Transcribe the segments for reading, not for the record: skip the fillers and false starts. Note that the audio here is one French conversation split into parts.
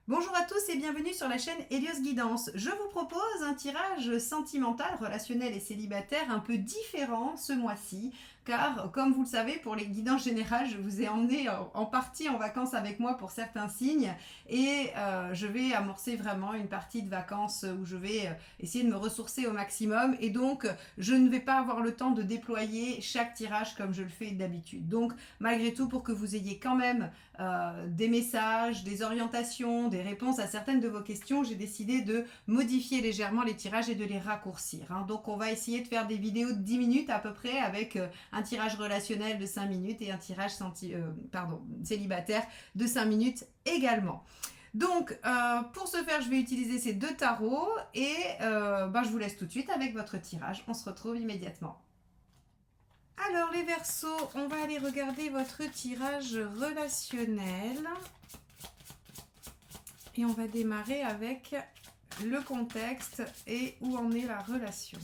Bonjour à tous et bienvenue sur la chaîne Hélios Guidance. Je vous propose un tirage sentimental, relationnel et célibataire un peu différent ce mois-ci, car comme vous le savez, pour les guidances générales, je vous ai emmené en partie en vacances avec moi pour certains signes et je vais amorcer vraiment une partie de vacances où je vais essayer de me ressourcer au maximum et donc je ne vais pas avoir le temps de déployer chaque tirage comme je le fais d'habitude. Donc malgré tout, pour que vous ayez quand même des messages, des orientations, des réponses à certaines de vos questions, j'ai décidé de modifier légèrement les tirages et de les raccourcir. Donc on va essayer de faire des vidéos de 10 minutes à peu près avec un tirage relationnel de 5 minutes et un tirage célibataire de 5 minutes également. Donc, pour ce faire, je vais utiliser ces deux tarots et je vous laisse tout de suite avec votre tirage. On se retrouve immédiatement. Alors les Verseaux, on va aller regarder votre tirage relationnel. Et on va démarrer avec le contexte et où en est la relation.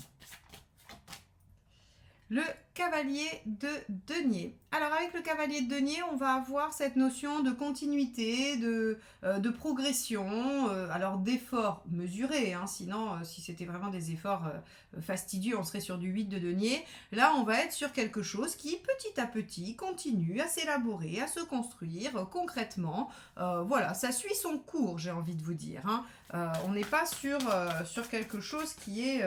Le cavalier de denier. Alors avec le cavalier de denier, on va avoir cette notion de continuité, de progression, alors d'efforts mesurés, sinon si c'était vraiment des efforts fastidieux, on serait sur du 8 de denier. Là, on va être sur quelque chose qui petit à petit continue à s'élaborer, à se construire concrètement. Voilà, ça suit son cours, j'ai envie de vous dire. On n'est pas sur quelque chose qui est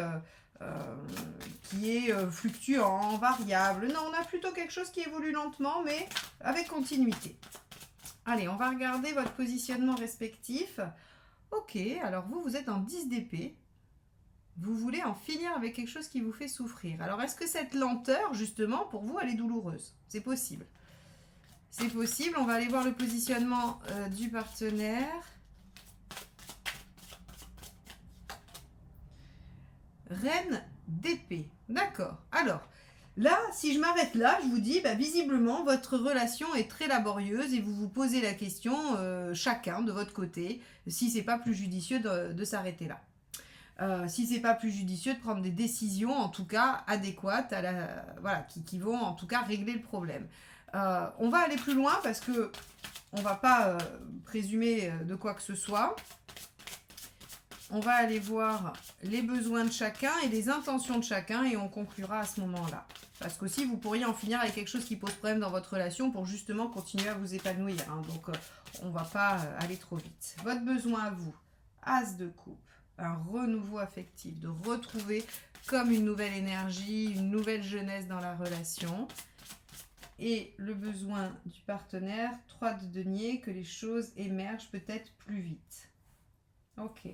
fluctuant, variable. Non, on a plutôt quelque chose qui évolue lentement, mais avec continuité. Allez, on va regarder votre positionnement respectif. Ok, alors vous êtes en 10 d'épée. Vous voulez en finir avec quelque chose qui vous fait souffrir. Alors, est-ce que cette lenteur, justement, pour vous, elle est douloureuse? C'est possible. C'est possible. On va aller voir le positionnement du partenaire. Reine d'épée. D'accord. Alors, là, si je m'arrête là, je vous dis, visiblement, votre relation est très laborieuse et vous vous posez la question, chacun de votre côté, si c'est pas plus judicieux de s'arrêter là. Si c'est pas plus judicieux de prendre des décisions, en tout cas adéquates, qui vont en tout cas régler le problème. On va aller plus loin parce que on va pas présumer de quoi que ce soit. On va aller voir les besoins de chacun et les intentions de chacun et on conclura à ce moment-là. Parce qu'aussi, vous pourriez en finir avec quelque chose qui pose problème dans votre relation pour justement continuer à vous épanouir. Donc, on ne va pas aller trop vite. Votre besoin à vous, As de coupe, un renouveau affectif, de retrouver comme une nouvelle énergie, une nouvelle jeunesse dans la relation. Et le besoin du partenaire, 3 de denier, que les choses émergent peut-être plus vite. Ok.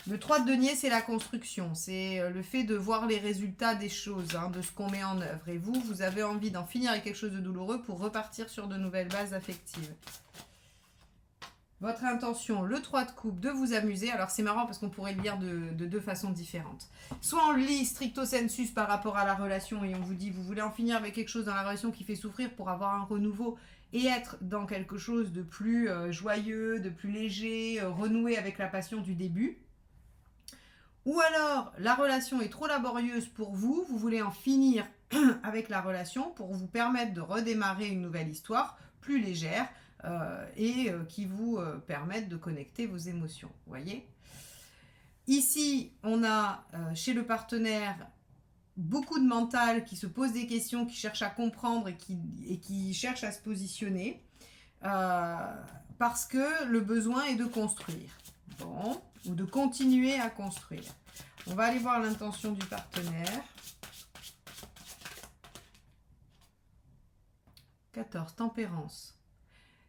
Le 3 de denier, c'est la construction, c'est le fait de voir les résultats des choses, de ce qu'on met en œuvre. Et vous avez envie d'en finir avec quelque chose de douloureux pour repartir sur de nouvelles bases affectives. Votre intention, le 3 de coupe, de vous amuser. Alors c'est marrant parce qu'on pourrait le lire de deux façons différentes. Soit on le lit stricto sensus par rapport à la relation et on vous dit, vous voulez en finir avec quelque chose dans la relation qui fait souffrir pour avoir un renouveau et être dans quelque chose de plus joyeux, de plus léger, renouer avec la passion du début. Ou alors, la relation est trop laborieuse pour vous, vous voulez en finir avec la relation pour vous permettre de redémarrer une nouvelle histoire plus légère et qui vous permette de connecter vos émotions. Vous voyez ? Ici, on a chez le partenaire beaucoup de mental qui se pose des questions, qui cherche à comprendre et qui cherche à se positionner parce que le besoin est de construire. Bon, ou de continuer à construire. On va aller voir l'intention du partenaire. 14, tempérance.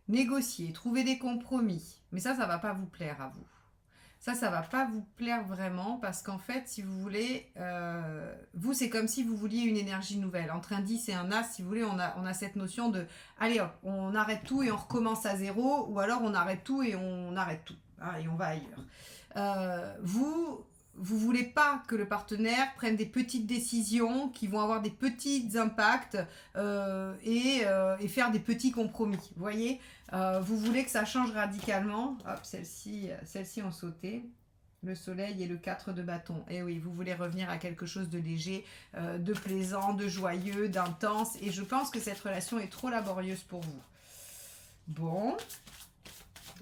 Négocier, trouver des compromis. Mais ça ne va pas vous plaire à vous. Ça ne va pas vous plaire vraiment parce qu'en fait, si vous voulez, vous, c'est comme si vous vouliez une énergie nouvelle. Entre un 10 et un As, si vous voulez, on a cette notion de, allez hop, on arrête tout et on recommence à zéro, ou alors on arrête tout et on arrête tout, et on va ailleurs. Vous voulez pas que le partenaire prenne des petites décisions qui vont avoir des petits impacts et faire des petits compromis. Vous voyez, vous voulez que ça change radicalement. Hop, celle-ci ont sauté. Le soleil et le 4 de bâton. Et oui, vous voulez revenir à quelque chose de léger, de plaisant, de joyeux, d'intense. Et je pense que cette relation est trop laborieuse pour vous. Bon.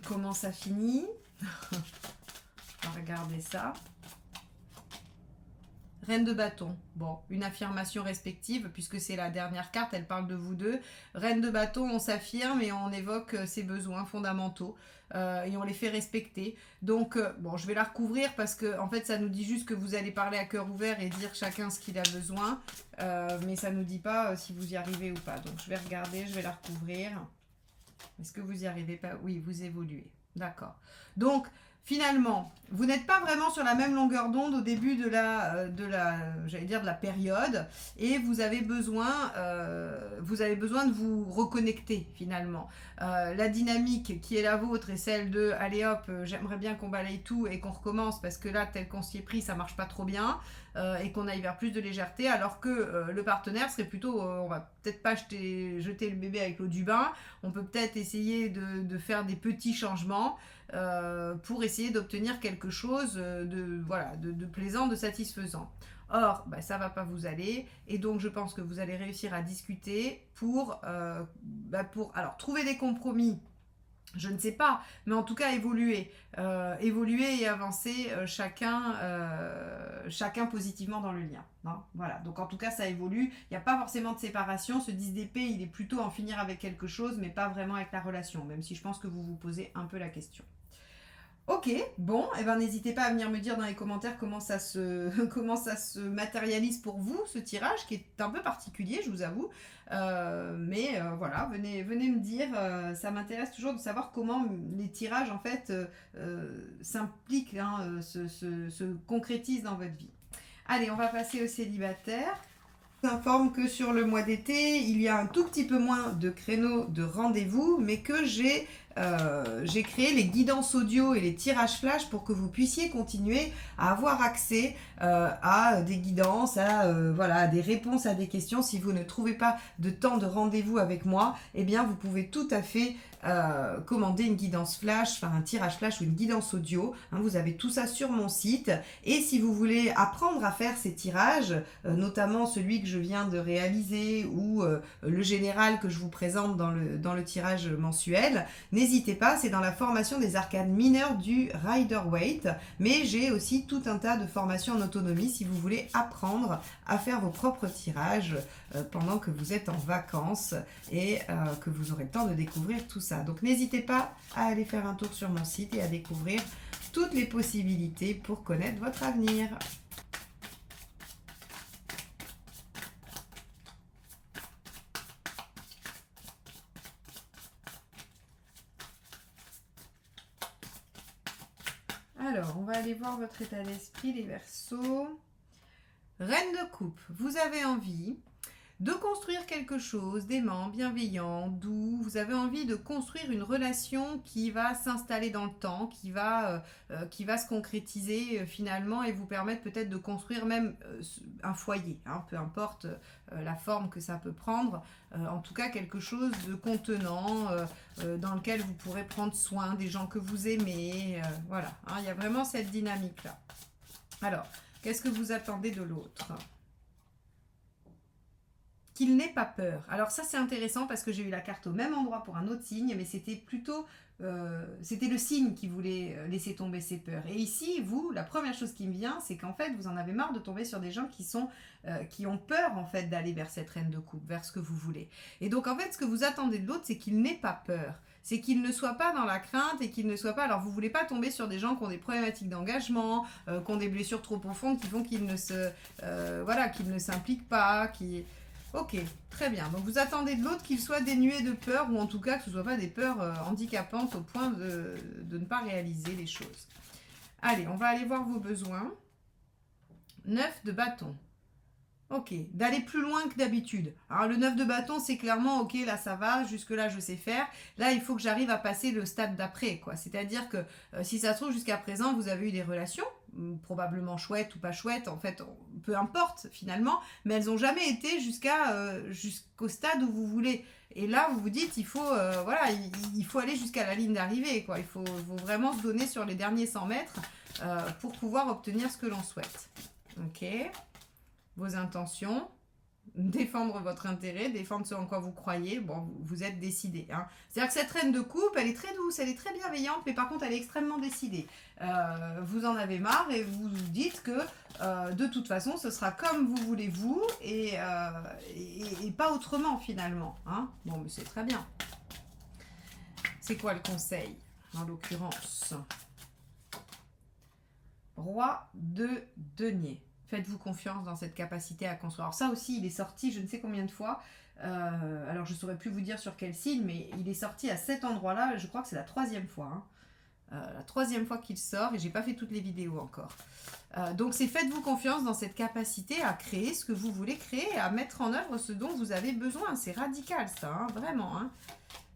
comment ça finit. On va regarder ça. Reine de bâton, bon, une affirmation respective, puisque c'est la dernière carte, elle parle de vous deux. Reine de bâton, on s'affirme et on évoque ses besoins fondamentaux et on les fait respecter. Donc, bon, je vais la recouvrir parce que, en fait, ça nous dit juste que vous allez parler à cœur ouvert et dire chacun ce qu'il a besoin, mais ça ne nous dit pas si vous y arrivez ou pas. Donc, je vais regarder, je vais la recouvrir. Est-ce que vous y arrivez pas? Oui, vous évoluez. D'accord. Donc, finalement, vous n'êtes pas vraiment sur la même longueur d'onde au début de j'allais dire de la période, et vous avez besoin de vous reconnecter finalement. La dynamique qui est la vôtre est celle de allez hop, j'aimerais bien qu'on balaye tout et qu'on recommence parce que là tel qu'on s'y est pris ça marche pas trop bien et qu'on aille vers plus de légèreté, alors que le partenaire serait plutôt on va peut-être pas jeter le bébé avec l'eau du bain, on peut peut-être essayer de faire des petits changements pour essayer d'obtenir quelque chose de plaisant, de satisfaisant. Or, ça va pas vous aller, et donc je pense que vous allez réussir à discuter pour alors trouver des compromis. Je ne sais pas, mais en tout cas évoluer et avancer chacun positivement dans le lien. Hein, voilà, donc en tout cas ça évolue, il n'y a pas forcément de séparation, ce 10 d'épée il est plutôt en finir avec quelque chose, mais pas vraiment avec la relation, même si je pense que vous vous posez un peu la question. Ok, bon, n'hésitez pas à venir me dire dans les commentaires comment ça se matérialise pour vous, ce tirage, qui est un peu particulier, je vous avoue. Voilà, venez me dire, ça m'intéresse toujours de savoir comment les tirages, en fait, s'impliquent, se concrétisent dans votre vie. Allez, on va passer aux célibataires. Je vous informe que sur le mois d'été, il y a un tout petit peu moins de créneaux de rendez-vous, mais que j'ai créé les guidances audio et les tirages flash pour que vous puissiez continuer à avoir accès à des guidances, à des réponses à des questions. Si vous ne trouvez pas de temps de rendez-vous avec moi, eh bien vous pouvez tout à fait commander une guidance flash, un tirage flash ou une guidance audio. Hein, vous avez tout ça sur mon site. Et si vous voulez apprendre à faire ces tirages, notamment celui que je viens de réaliser ou le général que je vous présente dans le tirage mensuel, n'hésitez pas, c'est dans la formation des arcanes mineures du Rider-Waite, mais j'ai aussi tout un tas de formations en autonomie si vous voulez apprendre à faire vos propres tirages pendant que vous êtes en vacances et que vous aurez le temps de découvrir tout ça. Donc n'hésitez pas à aller faire un tour sur mon site et à découvrir toutes les possibilités pour connaître votre avenir. Alors, on va aller voir votre état d'esprit, les Verseaux. Reine de coupe, vous avez envie de construire quelque chose d'aimant, bienveillant, doux. Vous avez envie de construire une relation qui va s'installer dans le temps, qui va se concrétiser finalement et vous permettre peut-être de construire même un foyer, hein, peu importe la forme que ça peut prendre. En tout cas, quelque chose de contenant, dans lequel vous pourrez prendre soin des gens que vous aimez. Voilà, hein, il y a vraiment cette dynamique-là. Alors, qu'est-ce que vous attendez de l'autre ? Qu'il n'ait pas peur. Alors ça c'est intéressant parce que j'ai eu la carte au même endroit pour un autre signe, mais c'était plutôt c'était le signe qui voulait laisser tomber ses peurs. Et ici, vous, la première chose qui me vient, c'est qu'en fait vous en avez marre de tomber sur des gens qui ont peur en fait d'aller vers cette reine de coupe, vers ce que vous voulez. Et donc en fait ce que vous attendez de l'autre, c'est qu'il n'ait pas peur. C'est qu'il ne soit pas dans la crainte et qu'il ne soit pas... Alors, vous ne voulez pas tomber sur des gens qui ont des problématiques d'engagement, qui ont des blessures trop profondes, qui font qu'ils ne s'impliquent pas, qui... Ok, très bien. Donc, vous attendez de l'autre qu'il soit dénué de peur, ou en tout cas que ce ne soit pas des peurs handicapantes au point de ne pas réaliser les choses. Allez, on va aller voir vos besoins. 9 de bâton. Ok, d'aller plus loin que d'habitude. Alors le 9 de bâton, c'est clairement, ok, là ça va, jusque-là je sais faire. Là, il faut que j'arrive à passer le stade d'après, quoi. C'est-à-dire que si ça se trouve, jusqu'à présent, vous avez eu des relations, probablement chouettes ou pas chouettes, en fait, peu importe finalement, mais elles n'ont jamais été jusqu'au stade où vous voulez. Et là, vous vous dites, il faut aller jusqu'à la ligne d'arrivée, quoi. Il faut vraiment se donner sur les derniers 100 mètres pour pouvoir obtenir ce que l'on souhaite. Ok. Vos intentions. défendre votre intérêt, défendre ce en quoi vous croyez, bon, vous êtes décidé. Hein. C'est-à-dire que cette reine de coupe, elle est très douce, elle est très bienveillante, mais par contre, elle est extrêmement décidée. Vous en avez marre et vous vous dites que de toute façon, ce sera comme vous voulez vous et pas autrement finalement. Hein. Bon, mais c'est très bien. C'est quoi le conseil, en l'occurrence? Roi de denier. Faites-vous confiance dans cette capacité à construire. Alors ça aussi, il est sorti je ne sais combien de fois. Alors je ne saurais plus vous dire sur quel signe, mais il est sorti à cet endroit-là. Je crois que c'est la 3e fois. Hein. La 3e fois qu'il sort et j'ai pas fait toutes les vidéos encore. Donc c'est faites-vous confiance dans cette capacité à créer ce que vous voulez créer, à mettre en œuvre ce dont vous avez besoin. C'est radical ça, hein, vraiment. Hein.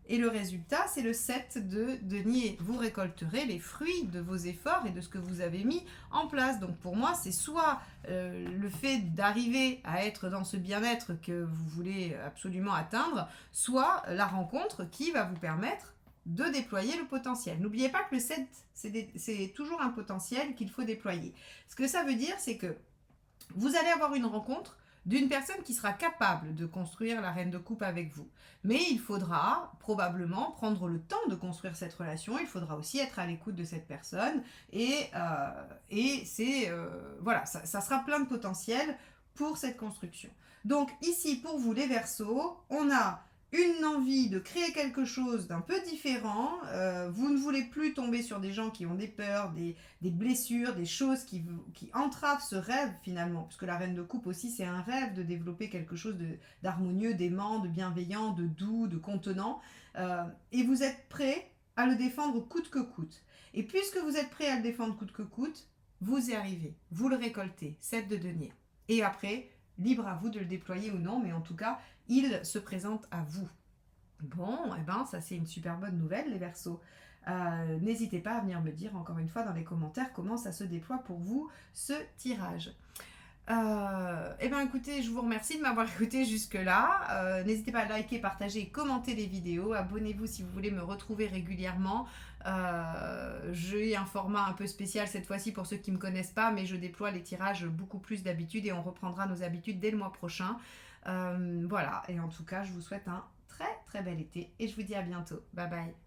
Et le résultat, c'est le 7 de denier. Vous récolterez les fruits de vos efforts et de ce que vous avez mis en place. Donc pour moi, c'est soit le fait d'arriver à être dans ce bien-être que vous voulez absolument atteindre, soit la rencontre qui va vous permettre de déployer le potentiel. N'oubliez pas que le 7, c'est toujours un potentiel qu'il faut déployer. Ce que ça veut dire, c'est que vous allez avoir une rencontre d'une personne qui sera capable de construire la reine de coupe avec vous. Mais il faudra probablement prendre le temps de construire cette relation, il faudra aussi être à l'écoute de cette personne, et c'est, voilà, ça sera plein de potentiel pour cette construction. Donc ici, pour vous les Verseaux, on a une envie de créer quelque chose d'un peu différent. Vous ne voulez plus tomber sur des gens qui ont des peurs, des blessures, des choses qui entravent ce rêve finalement. Puisque la reine de coupe aussi, c'est un rêve de développer quelque chose d'harmonieux, d'aimant, de bienveillant, de doux, de contenant. Et vous êtes prêt à le défendre coûte que coûte. Et puisque vous êtes prêt à le défendre coûte que coûte, vous y arrivez. Vous le récoltez, 7 de denier. Et après, libre à vous de le déployer ou non, mais en tout cas, il se présente à vous. Bon, et ben ça c'est une super bonne nouvelle les Verseaux. N'hésitez pas à venir me dire encore une fois dans les commentaires comment ça se déploie pour vous ce tirage. Eh bien écoutez, je vous remercie de m'avoir écouté jusque là. N'hésitez pas à liker, partager et commenter les vidéos. Abonnez-vous si vous voulez me retrouver régulièrement. J'ai un format un peu spécial cette fois-ci pour ceux qui ne me connaissent pas, mais je déploie les tirages beaucoup plus d'habitude et on reprendra nos habitudes dès le mois prochain. Voilà, et en tout cas je vous souhaite un très très bel été et je vous dis à bientôt. Bye bye.